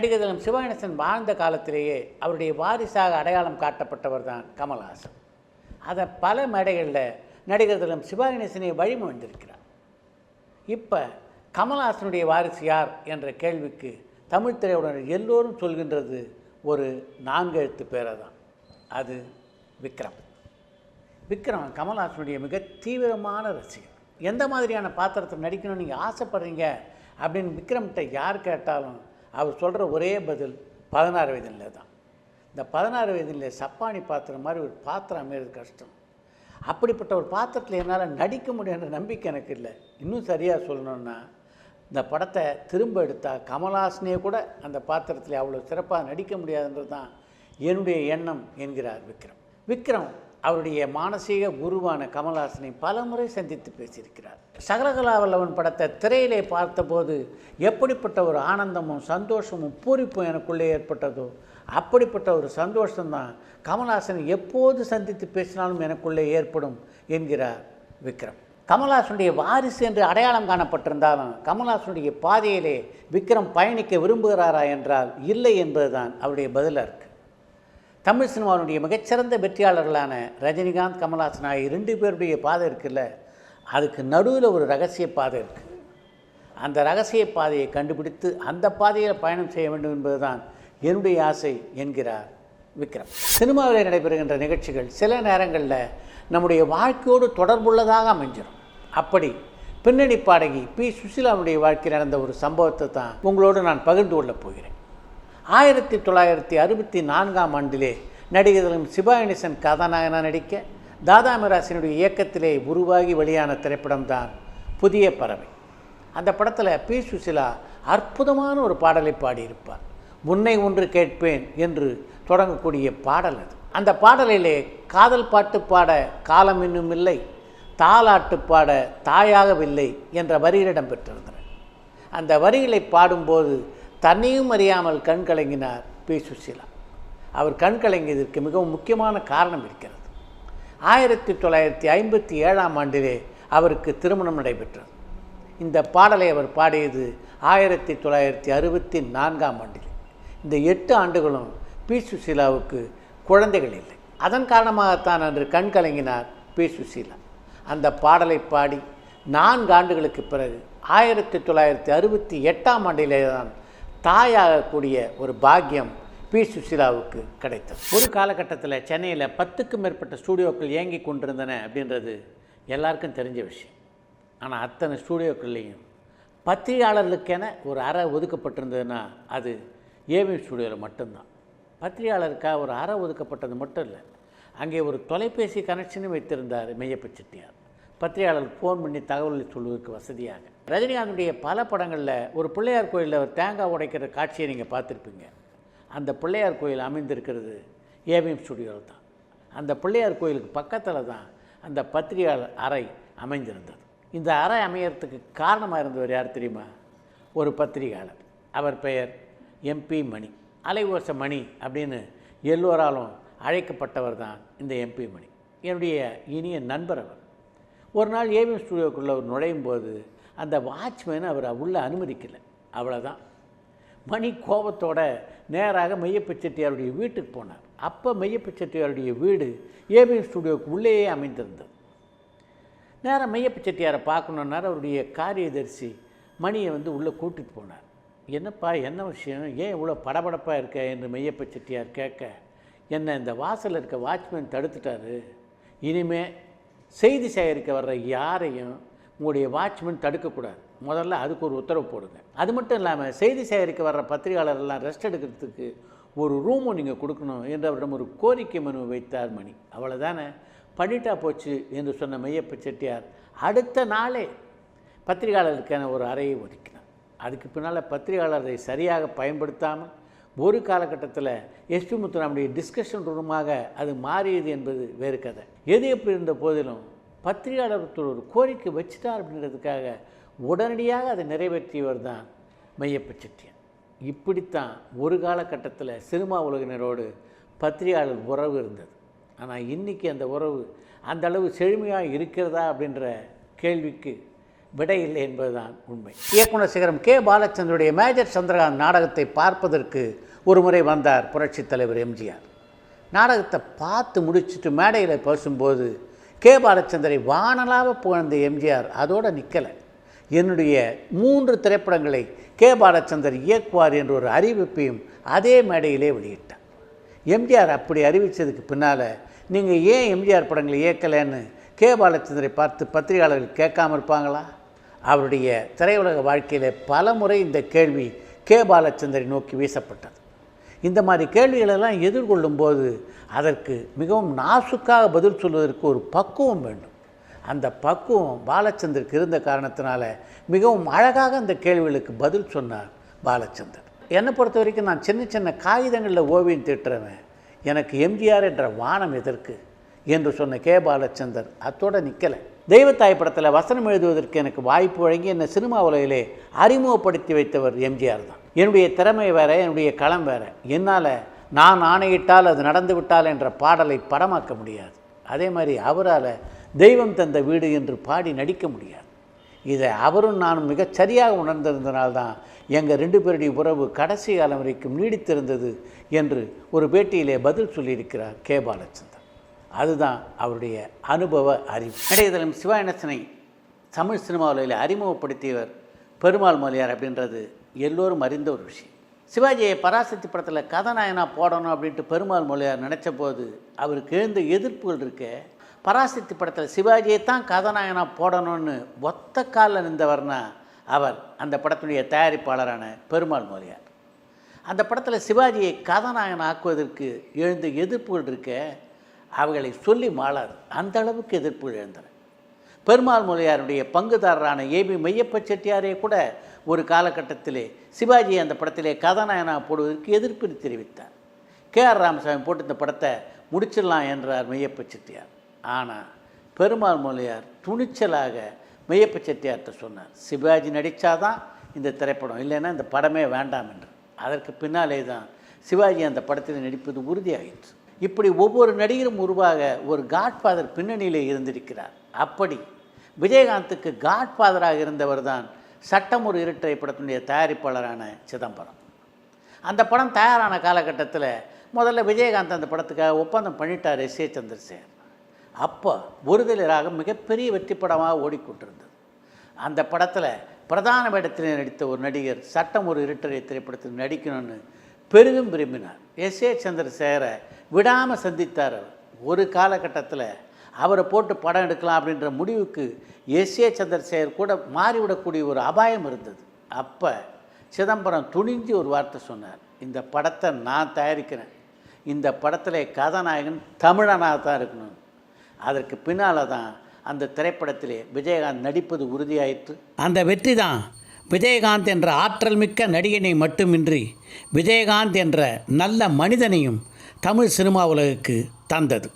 நடிகர் திலகம் சிவா கணேசன் வாழ்ந்த காலத்திலேயே அவருடைய வாரிசாக அடையாளம் காட்டப்பட்டவர் தான் கமல்ஹாசன். அதை பல மேடைகளில் நடிகர் திலகம் சிவா கணேசனை வழிமொழிந்திருக்கிறார். இப்போ கமல்ஹாசனுடைய வாரிசு யார் என்ற கேள்விக்கு தமிழ் திரையுடன் எல்லோரும் சொல்கின்றது ஒரு 4 எழுத்து பேரை தான். அது விக்ரம். விக்ரம் கமல்ஹாசனுடைய மிக தீவிரமான ரசிகர். எந்த மாதிரியான பாத்திரத்தில் நடிக்கணும்னு நீங்கள் ஆசைப்படுறீங்க அப்படின்னு விக்ரம்கிட்ட யார் கேட்டாலும் அவர் சொல்கிற ஒரே பதில் 16 வயதில் தான். இந்த 16 வயதில் சப்பானி பாத்திரம் மாதிரி ஒரு பாத்திரம் அமைகிறது கஷ்டம். அப்படிப்பட்ட ஒரு பாத்திரத்தில் என்னால் நடிக்க முடியுன்ற நம்பிக்கை எனக்கு இல்லை. இன்னும் சரியாக சொல்லணுன்னா, இந்த படத்தை திரும்ப எடுத்தால் கமல்ஹாசனே கூட அந்த பாத்திரத்தில் அவ்வளோ சிறப்பாக நடிக்க முடியாதுன்றது தான் என்னுடைய எண்ணம் என்கிறார் விக்ரம். விக்ரம் அவருடைய மானசீக குருவான கமல்ஹாசனை பல முறை சந்தித்து பேசியிருக்கிறார். சகலகலாவல்லவன் படத்தை திரையிலே பார்த்தபோது எப்படிப்பட்ட ஒரு ஆனந்தமும் சந்தோஷமும் பூரிப்பும் எனக்குள்ளே ஏற்பட்டதோ அப்படிப்பட்ட ஒரு சந்தோஷம்தான் கமல்ஹாசனை எப்போது சந்தித்து பேசினாலும் எனக்குள்ளே ஏற்படும் என்கிறார் விக்ரம். கமல்ஹாசனுடைய வாரிசு என்று அடையாளம் காணப்பட்டிருந்தாலும் கமல்ஹாசனுடைய பாதையிலே விக்ரம் பயணிக்க விரும்புகிறாரா என்றால் இல்லை என்பதுதான் அவருடைய பதிலாக இருக்குது. தமிழ் சினிமாவுடைய மிகச்சிறந்த வெற்றியாளர்களான ரஜினிகாந்த், கமல்ஹாசன் ஆகிய 2 பேருடைய பாதை இருக்குல்ல, அதுக்கு நடுவில் ஒரு ரகசிய பாதை இருக்குது. அந்த ரகசிய பாதையை கண்டுபிடித்து அந்த பாதையில் பயணம் செய்ய வேண்டும் என்பதுதான் என்னுடைய ஆசை என்கிறார் விக்ரம். சினிமாவில் நடைபெறுகின்ற நிகழ்ச்சிகள் சில நேரங்களில் நம்முடைய வாழ்க்கையோடு தொடர்புள்ளதாக அமைஞ்சிடும். அப்படி பின்னணி பாடகி பி. சுசீலாவுடைய வாழ்க்கையில் நடந்த ஒரு சம்பவத்தை தான் உங்களோடு நான் பகிர்ந்து கொள்ளப் போகிறேன். 1964ஆம் ஆண்டிலே நடிகர் திலகம் சிவா கணேசன் கதாநாயகனாக நடிக்க தாதா மிராசினுடைய இயக்கத்திலே உருவாகி வெளியான திரைப்படம் தான் புதிய பறவை. அந்த படத்தில் பி. சுசீலா அற்புதமான ஒரு பாடலை பாடியிருப்பார். முன்னை ஒன்று கேட்பேன் என்று தொடங்கக்கூடிய பாடல் அது. அந்த பாடலிலே காதல் பாட்டு பாட காலம் இன்னும் இல்லை, தாலாட்டு பாட தாயாகவில்லை என்ற வரிகள் இடம்பெற்றிருந்தன. அந்த வரிகளை பாடும்போது தன்னையும் அறியாமல் கண் கலங்கினார் பி. சுசீலா. அவர் கண் கலங்கியதற்கு மிகவும் முக்கியமான காரணம் இருக்கிறது. 1957ஆம் ஆண்டிலே அவருக்கு திருமணம் நடைபெற்றது. இந்த பாடலை அவர் பாடியது 1964ஆம் ஆண்டில். இந்த 8 ஆண்டுகளும் பி. சுசீலாவுக்கு குழந்தைகள் இல்லை. அதன் காரணமாகத்தான் அன்று கண் கலங்கினார் பி. சுசீலா. அந்த பாடலை பாடி 4 ஆண்டுகளுக்கு பிறகு 1968ஆம் ஆண்டிலே தான் தாயாகக்கூடிய ஒரு பாக்கியம் பி. சுசீலாவுக்கு கிடைத்தது. ஒரு காலகட்டத்தில் சென்னையில் 10க்கும் மேற்பட்ட ஸ்டூடியோக்கள் இயங்கி கொண்டிருந்தன அப்படின்றது எல்லாருக்கும் தெரிஞ்ச விஷயம். ஆனால் அத்தனை ஸ்டூடியோக்கள்லேயும் பத்திரிகையாளர்களுக்கென ஒரு அறை ஒதுக்கப்பட்டிருந்ததுன்னா அது ஏவிஎம் ஸ்டூடியோவில் மட்டும்தான். பத்திரிகையாளருக்காக ஒரு அறை ஒதுக்கப்பட்டது மட்டும் இல்லை, அங்கே ஒரு தொலைபேசி கனெக்ஷனும் வைத்திருந்தார் மெய்யப்ப செட்டியார். பத்திரிகையாளர் ஃபோன் பண்ணி தகவல் சொல்வதற்கு வசதியாக. ரஜினிகாந்துடைய பல படங்களில் ஒரு பிள்ளையார் கோயிலில் ஒரு தேங்காய் உடைக்கிற காட்சியை நீங்கள் பார்த்துருப்பீங்க. அந்த பிள்ளையார் கோயில் அமைந்திருக்கிறது ஏவிஎம் ஸ்டுடியோவில் தான். அந்த பிள்ளையார் கோயிலுக்கு பக்கத்தில் தான் அந்த பத்திரிகையாளர் அறை அமைந்திருந்தது. இந்த அறை அமையறதுக்கு காரணமாக இருந்தவர் யார் தெரியுமா? ஒரு பத்திரிகையாளர். அவர் பெயர் எம்பி மணி. அலைவோச மணி அப்படின்னு எல்லோராலும் அழைக்கப்பட்டவர் தான் இந்த எம்பி மணி. என்னுடைய இனிய நண்பர் அவர். ஒரு நாள் ஏவிஎம் ஸ்டுடியோக்குள்ளே அவர் நுழையும் போது அந்த வாட்ச்மேன் அவர் உள்ளே அனுமதிக்கலை. அவ்வளோதான். மணி கோபத்தோட நேராக மெய்யப்ப செட்டியாருடைய வீட்டுக்கு போனார். அப்போ மெய்யப்ப செட்டியாருடைய வீடு ஏவிஎம் ஸ்டுடியோவுக்கு உள்ளேயே அமைந்திருந்தது. நேராக மெய்யப்ப செட்டியாரை பார்க்கணுன்னார். அவருடைய காரியதரிசி மணியை உள்ளே கூட்டிகிட்டு போனார். என்னப்பா, என்ன விஷயம், ஏன் இவ்வளோ படபடப்பாக இருக்க என்று மெய்யப்ப செட்டியார் கேட்க, என்னை இந்த வாசலில் இருக்க வாட்ச்மேன் தடுத்துட்டாரு, இனிமே செய்தி சேகரிக்க வர்ற யாரையும் உங்களுடைய வாட்ச்மேன் தடுக்கக்கூடாது, முதல்ல அதுக்கு ஒரு உத்தரவு போடுங்க. அது மட்டும் இல்லாமல் செய்தி சேகரிக்க வர்ற பத்திரிகையாளர்கள்லாம் ரெஸ்ட் எடுக்கிறதுக்கு ஒரு ரூமும் நீங்கள் கொடுக்கணும் என்று அவரிடம் ஒரு கோரிக்கை மனு வைத்தார் மணி. அவ்வளோதானே, பண்ணிட்டா போச்சு என்று சொன்ன மெய்யப்ப செட்டியார் அடுத்த நாளே பத்திரிகையாளருக்கான ஒரு அறையை ஒதுக்கினார். அதுக்கு பின்னால் பத்திரிகையாளரை சரியாக பயன்படுத்தாமல் ஒரு காலகட்டத்தில் எஸ்பி முத்துராமனுடைய டிஸ்கஷன் ரூமாக அது மாறியது என்பது வேறு கதை. எது எப்படி இருந்த போதிலும் பத்திரிகையாளர் ஒரு கோரிக்கை வச்சுட்டார் அப்படின்றதுக்காக உடனடியாக அதை நிறைவேற்றியவர் தான் மெய்யப்ப செட்டியார். இப்படித்தான் ஒரு காலகட்டத்தில் சினிமா உலகினரோடு பத்திரிகையாளர் உறவு இருந்தது. ஆனால் இன்றைக்கி அந்த உறவு அந்த அளவு செழுமையாக இருக்கிறதா அப்படின்ற கேள்விக்கு விடை இல்லை என்பதுதான் உண்மை. இயக்குனர் சிகரம் கே. பாலச்சந்தருடைய மேஜர் சந்திரகாந்த் நாடகத்தை பார்ப்பதற்கு ஒரு முறை வந்தார் புரட்சித் தலைவர் எம்ஜிஆர். நாடகத்தை பார்த்து முடிச்சுட்டு மேடையில் பேசும்போது கே. பாலச்சந்தரை வானலாக புகழ்ந்த எம்ஜிஆர் அதோடு நிற்கலை. என்னுடைய 3 திரைப்படங்களை கே. பாலச்சந்தர் இயக்குவார் என்ற ஒரு அறிவிப்பையும் அதே மேடையிலே வெளியிட்டார். எம்ஜிஆர் அப்படி அறிவித்ததுக்கு பின்னால் நீங்கள் ஏன் எம்ஜிஆர் படங்களை இயக்கலைன்னு கே. பாலச்சந்தரை பார்த்து பத்திரிகையாளர்கள் கேட்காமல் இருப்பாங்களா? அவருடைய திரையுலக வாழ்க்கையில் பல முறை இந்த கேள்வி கே. பாலச்சந்தரை நோக்கி வீசப்பட்டது. இந்த மாதிரி கேள்விகளெல்லாம் எதிர்கொள்ளும்போது அதற்கு மிகவும் நாசுக்காக பதில் சொல்வதற்கு ஒரு பக்குவம் வேண்டும். அந்த பக்குவம் பாலச்சந்தருக்கு இருந்த காரணத்தினால மிகவும் அழகாக அந்த கேள்விகளுக்கு பதில் சொன்னார் பாலச்சந்தர். என்னை பொறுத்த வரைக்கும் நான் சின்ன சின்ன காகிதங்களில் ஓவியம் தீட்டுறவன், எனக்கு எம்ஜிஆர் என்ற வானம் எதற்கு என்று சொன்ன கே. பாலச்சந்தர் அத்தோடு நிற்கலை. தெய்வத்தாய் படத்தில் வசனம் எழுதுவதற்கு எனக்கு வாய்ப்பு வழங்கி என்னை சினிமா உலகிலே அறிமுகப்படுத்தி வைத்தவர் எம்ஜிஆர் தான். என்னுடைய திறமை வேறு, என்னுடைய களம் வேறு. என்னால் நான் ஆணையிட்டால் அது நடந்து விட்டால் என்ற பாடலை படமாக்க முடியாது. அதே மாதிரி அவரால் தெய்வம் தந்த வீடு என்று பாடி நடிக்க முடியாது. இதை அவரும் நானும் மிகச் சரியாக உணர்ந்திருந்தனால்தான் எங்கள் 2 பேருடைய உறவு கடைசி காலம் வரைக்கும் நீடித்திருந்தது என்று ஒரு பேட்டியிலே பதில் சொல்லியிருக்கிறார் கே. பாலச்சந்தர். அதுதான் அவருடைய அனுபவ அறிவு. இடையதளம் சிவா கணேசனை தமிழ் சினிமாவில் அறிமுகப்படுத்தியவர் பெருமாள் மொழியார் அப்படின்றது எல்லோரும் அறிந்த ஒரு விஷயம். சிவாஜியை பராசக்தி படத்தில் கதாநாயகனாக போடணும் அப்படின்ட்டு பெருமாள் மொழியார் நினச்ச போது அவருக்கு எழுந்த எதிர்ப்புகள் இருக்க, பராசக்தி படத்தில் சிவாஜியை தான் கதாநாயகனாக போடணும்னு ஒத்த காலில் நின்றவர்னா அவர் அந்த படத்துடைய தயாரிப்பாளரான பெருமாள் மொழியார். அந்த படத்தில் சிவாஜியை கதாநாயகன் ஆக்குவதற்கு எழுந்த எதிர்ப்புகள் இருக்க, அவைகளை சொல்லி மாளாது அந்த அளவுக்கு எதிர்ப்புகள் எழுந்தன. பெருமாள் மொழியாருடைய பங்குதாரரான ஏபி மெய்யப்ப செட்டியாரே கூட ஒரு காலகட்டத்திலே சிவாஜியை அந்த படத்திலே கதாநாயகனாக போடுவதற்கு எதிர்ப்பு தெரிவித்தார். கே.ஆர். ராமசாமி போட்டு இந்த படத்தை முடிச்சிடலாம் என்றார் மெய்யப்ப செட்டியார். ஆனால் பெருமாள் மொழியார் துணிச்சலாக மெய்யப்ப செட்டியார்கிட்ட சொன்னார், சிவாஜி நடித்தாதான் இந்த திரைப்படம், இல்லைன்னா இந்த படமே வேண்டாம் என்று. அதற்கு பின்னாலே தான் சிவாஜி அந்த படத்தில் நடிப்பது உறுதியாயிற்று. இப்படி ஒவ்வொரு நடிகரும் உருவாக ஒரு காட்ஃபாதர் பின்னணியிலே இருந்திருக்கிறார். அப்படி விஜயகாந்துக்கு காட்ஃபாதராக இருந்தவர் தான் சட்டம் ஒரு இருட்டரை படத்தினுடைய தயாரிப்பாளரான சிதம்பரம். அந்த படம் தயாரான காலகட்டத்தில் முதல்ல விஜயகாந்த் அந்த படத்துக்காக ஒப்பந்தம் பண்ணிட்டார் எஸ்.ஏ. சந்திரசேகர். அப்போ ஒருதலை ராகம் மிகப்பெரிய வெற்றி படமாக ஓடிக்கொண்டிருந்தது. அந்த படத்தில் பிரதான வேடத்தில் நடித்த ஒரு நடிகர் சட்டம் ஒரு இருட்டரை திரைப்படத்தில் நடிக்கணும்னு பெரிதும் விரும்பினார். எஸ்.ஏ. சந்திரசேகரை விடாமல் சந்தித்தார். ஒரு காலகட்டத்தில் அவரை போட்டு படம் எடுக்கலாம் அப்படின்ற முடிவுக்கு எஸ்.ஏ. சந்திரசேகர் கூட மாறிவிடக்கூடிய ஒரு அபாயம் இருந்தது. அப்போ சிதம்பரம் துணிஞ்சு ஒரு வார்த்தை சொன்னார், இந்த படத்தை நான் தயாரிக்கிறேன், இந்த படத்தில் கதாநாயகன் தமிழனாக தான் இருக்கணும். அதற்கு பின்னால் தான் அந்த திரைப்படத்திலே விஜயகாந்த் நடிப்பது உறுதியாயிற்று. அந்த வெற்றி தான் விஜயகாந்த் என்ற ஆற்றல் மிக்க நடிகனை மட்டுமின்றி விஜயகாந்த் என்ற நல்ல மனிதனையும் தமிழ் சினிமா உலகுக்கு தந்தது.